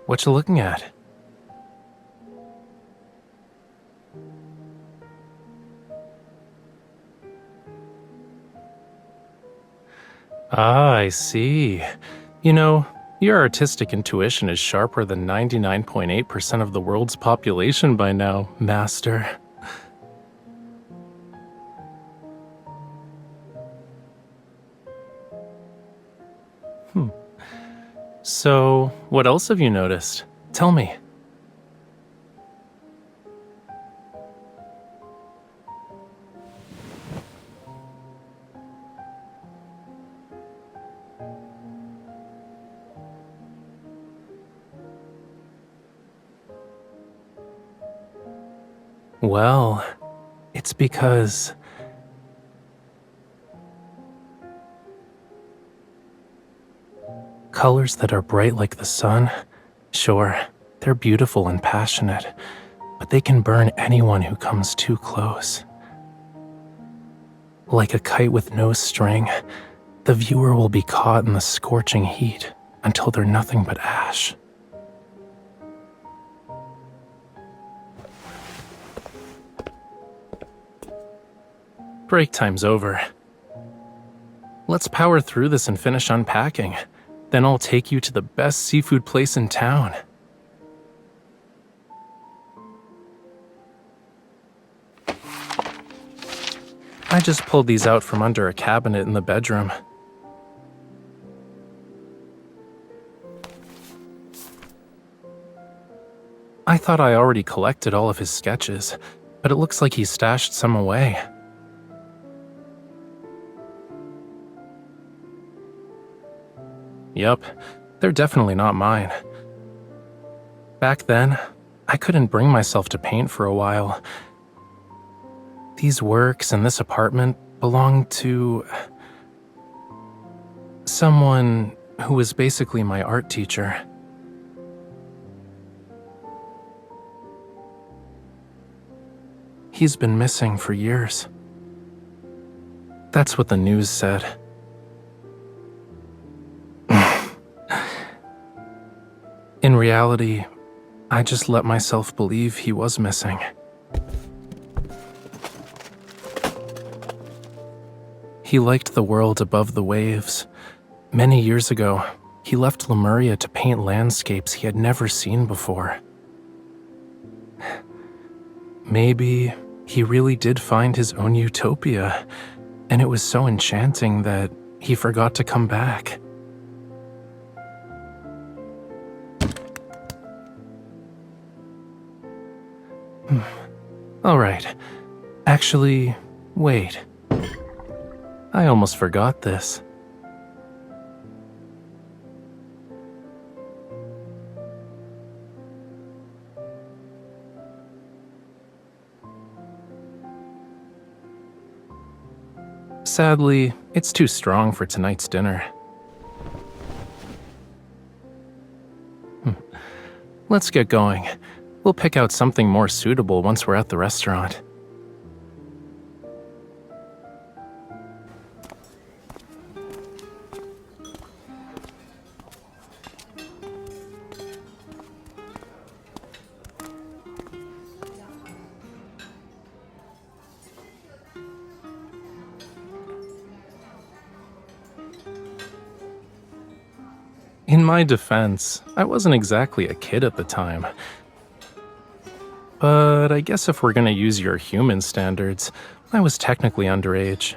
What you looking at? Ah, I see. You know, your artistic intuition is sharper than 99.8% of the world's population by now, Master. So, what else have you noticed? Tell me. Well, it's because colors that are bright like the sun, sure, they're beautiful and passionate, but they can burn anyone who comes too close. Like a kite with no string, the viewer will be caught in the scorching heat until they're nothing but ash. Break time's over. Let's power through this and finish unpacking. Then I'll take you to the best seafood place in town. I just pulled these out from under a cabinet in the bedroom. I thought I already collected all of his sketches, but it looks like he stashed some away. Yup, they're definitely not mine. Back then, I couldn't bring myself to paint for a while. These works and this apartment belonged to someone who was basically my art teacher. He's been missing for years. That's what the news said. In reality, I just let myself believe he was missing. He liked the world above the waves. Many years ago, he left Lemuria to paint landscapes he had never seen before. Maybe he really did find his own utopia, and it was so enchanting that he forgot to come back. All right. Actually, wait. I almost forgot this. Sadly, it's too strong for tonight's dinner. Let's get going. We'll pick out something more suitable once we're at the restaurant. In my defense, I wasn't exactly a kid at the time. But I guess if we're gonna use your human standards, I was technically underage.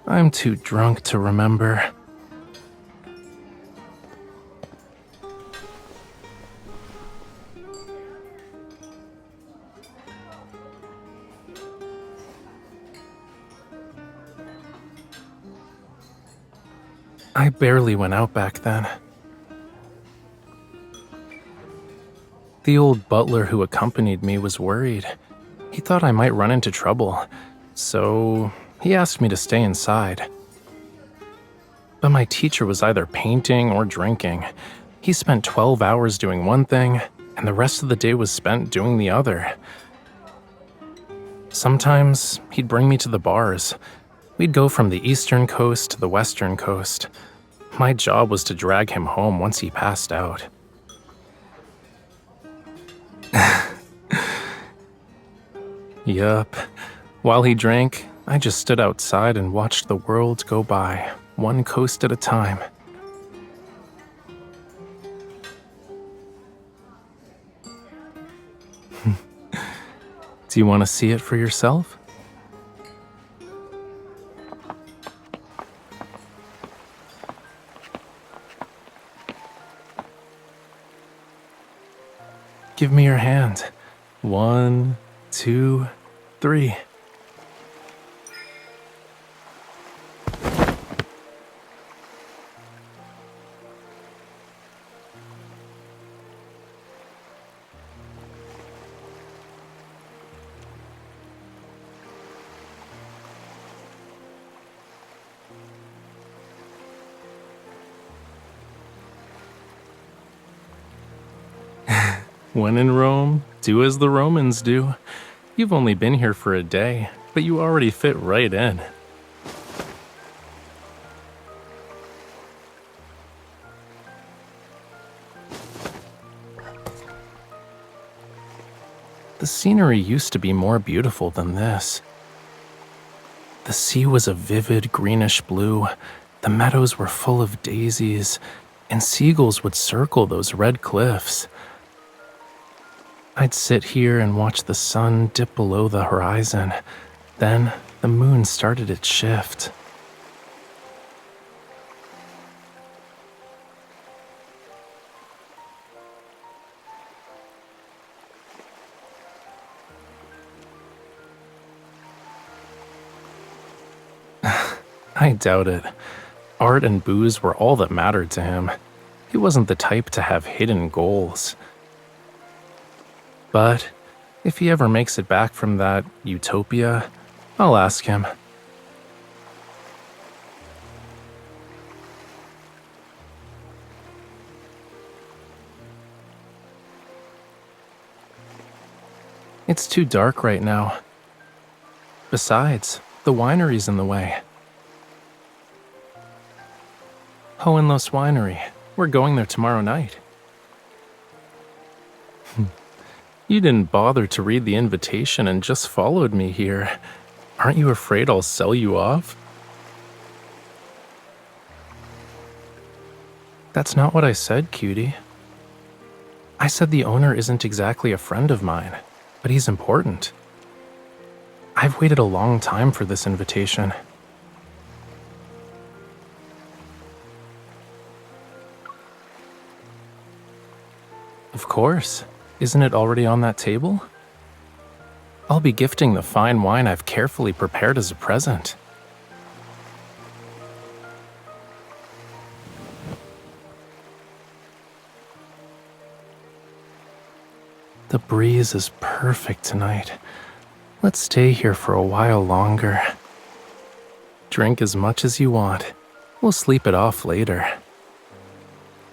I'm too drunk to remember. I barely went out back then. The old butler who accompanied me was worried. He thought I might run into trouble, so he asked me to stay inside. But my teacher was either painting or drinking. He spent 12 hours doing one thing, and the rest of the day was spent doing the other. Sometimes he'd bring me to the bars. We'd go from the eastern coast to the western coast. My job was to drag him home once he passed out. Yup. While he drank, I just stood outside and watched the world go by, one coast at a time. Do you want to see it for yourself? Give me your hand. 1, 2, 3. When in Rome, do as the Romans do. You've only been here for a day, but you already fit right in. The scenery used to be more beautiful than this. The sea was a vivid greenish blue, the meadows were full of daisies, and seagulls would circle those red cliffs. I'd sit here and watch the sun dip below the horizon. Then the moon started its shift. I doubt it. Art and booze were all that mattered to him. He wasn't the type to have hidden goals. But if he ever makes it back from that utopia, I'll ask him. It's too dark right now. Besides, the winery's in the way. Hohenlos Winery. We're going there tomorrow night. You didn't bother to read the invitation and just followed me here. Aren't you afraid I'll sell you off? That's not what I said, cutie. I said the owner isn't exactly a friend of mine, but he's important. I've waited a long time for this invitation. Of course. Isn't it already on that table? I'll be gifting the fine wine I've carefully prepared as a present. The breeze is perfect tonight. Let's stay here for a while longer. Drink as much as you want. We'll sleep it off later.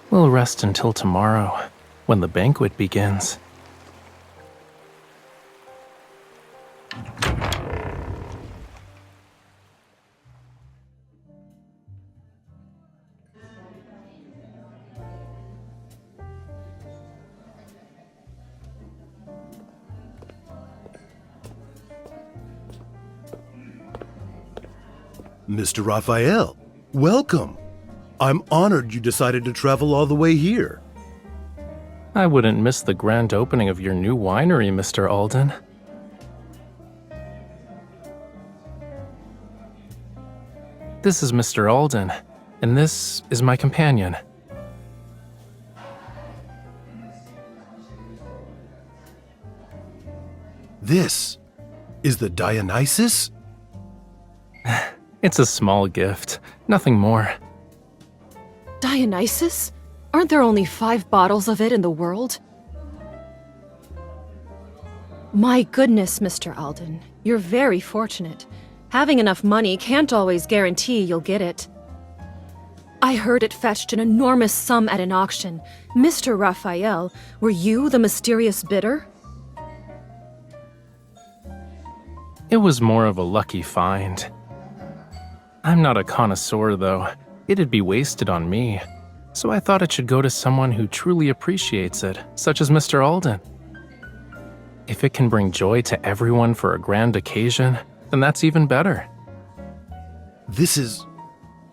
We'll rest until tomorrow, when the banquet begins. Mr. Rafayel, welcome. I'm honored you decided to travel all the way here. I wouldn't miss the grand opening of your new winery, Mr. Alden. This is Mr. Alden, and this is my companion. This is the Dionysus? It's a small gift, nothing more. Dionysus? Aren't there only 5 bottles of it in the world? My goodness, Mr. Alden. You're very fortunate. Having enough money can't always guarantee you'll get it. I heard it fetched an enormous sum at an auction. Mr. Rafayel, were you the mysterious bidder? It was more of a lucky find. I'm not a connoisseur, though. It'd be wasted on me. So I thought it should go to someone who truly appreciates it, such as Mr. Alden. If it can bring joy to everyone for a grand occasion, then that's even better.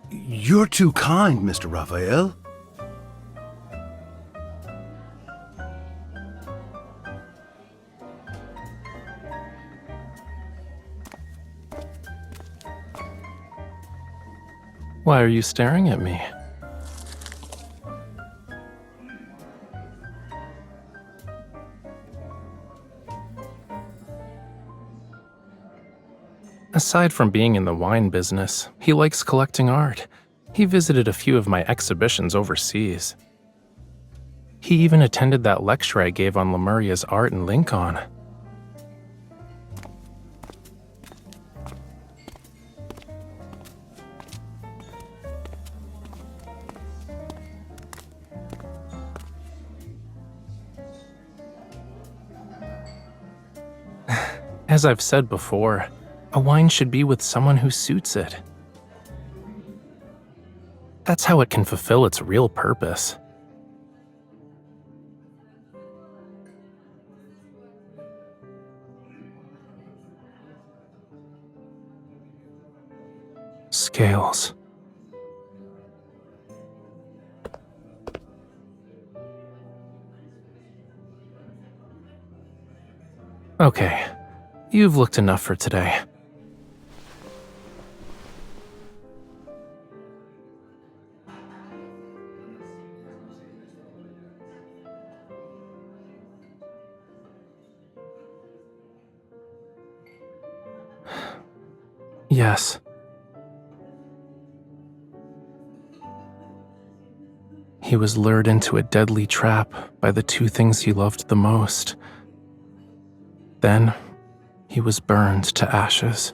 You're too kind, Mr. Raphael. Why are you staring at me? Aside from being in the wine business, he likes collecting art. He visited a few of my exhibitions overseas. He even attended that lecture I gave on Lemuria's art in Lincoln. As I've said before, a wine should be with someone who suits it. That's how it can fulfill its real purpose. Scales. Okay, you've looked enough for today. Yes. He was lured into a deadly trap by the two things he loved the most. Then, he was burned to ashes.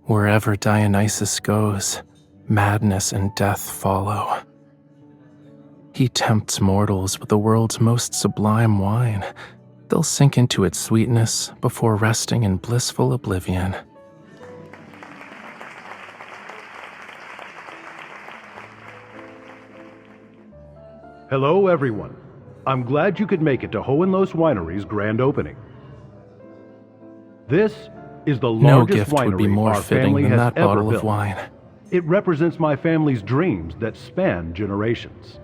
Wherever Dionysus goes, madness and death follow. He tempts mortals with the world's most sublime wine. They'll sink into its sweetness before resting in blissful oblivion. Hello, everyone. I'm glad you could make it to Hohenloos Winery's grand opening. This is the No largest gift would be winery more our fitting family than has that ever bottle built. of wine. It represents my family's dreams that span generations.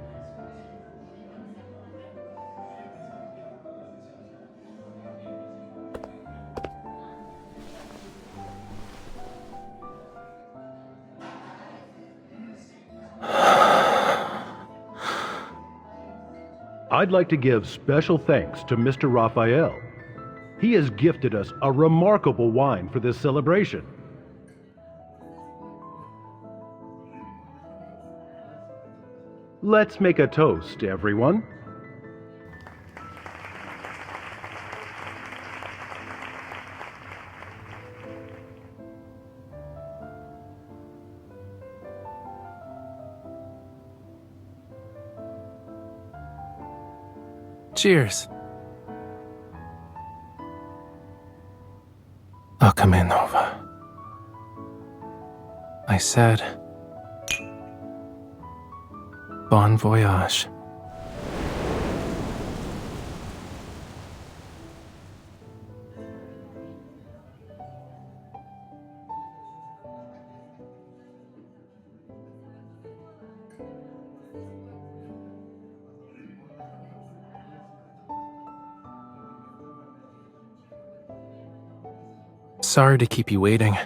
I'd like to give special thanks to Mr. Raphael. He has gifted us a remarkable wine for this celebration. Let's make a toast, everyone. Cheers. I'll come in, Nova. I said, bon voyage. Sorry to keep you waiting.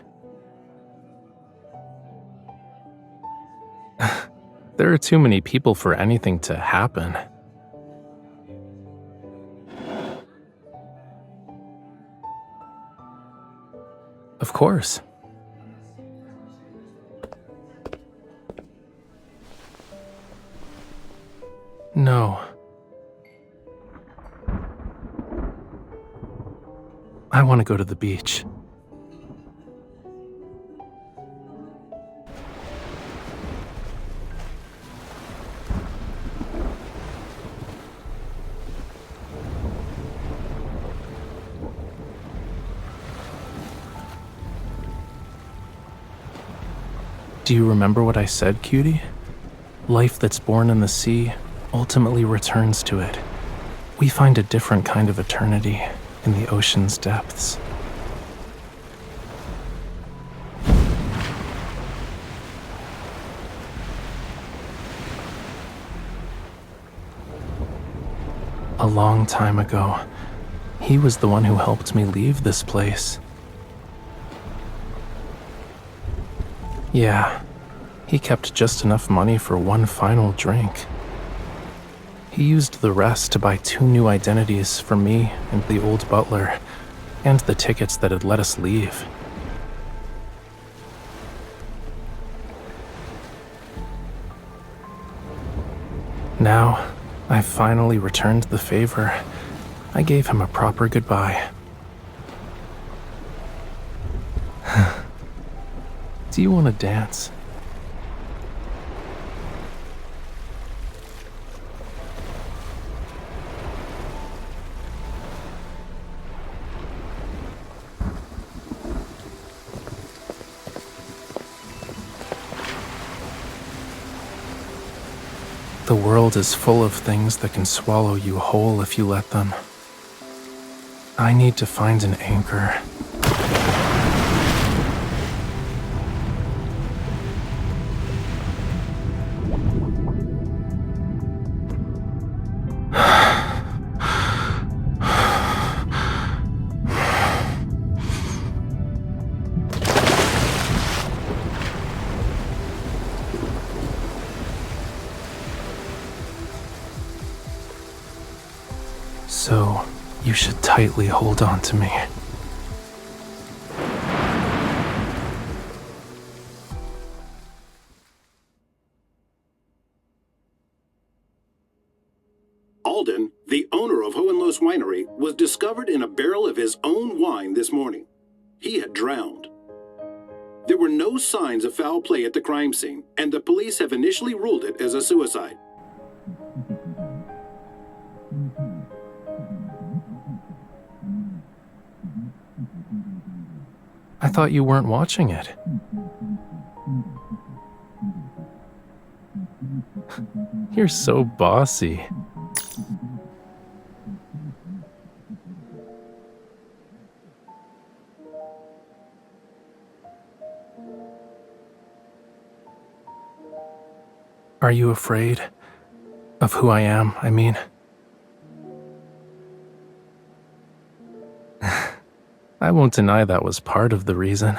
There are too many people for anything to happen. Of course. No. I want to go to the beach. Do you remember what I said, cutie? Life that's born in the sea ultimately returns to it. We find a different kind of eternity in the ocean's depths. A long time ago, he was the one who helped me leave this place. Yeah, he kept just enough money for one final drink. He used the rest to buy 2 new identities for me and the old butler, and the tickets that had let us leave. Now, I've finally returned the favor. I gave him a proper goodbye. Do you want to dance? The world is full of things that can swallow you whole if you let them. I need to find an anchor. So, you should tightly hold on to me. Alden, the owner of Hohenlohe's Winery, was discovered in a barrel of his own wine this morning. He had drowned. There were no signs of foul play at the crime scene, and the police have initially ruled it as a suicide. I thought you weren't watching it. You're so bossy. Are you afraid of who I am, I mean? I won't deny that was part of the reason.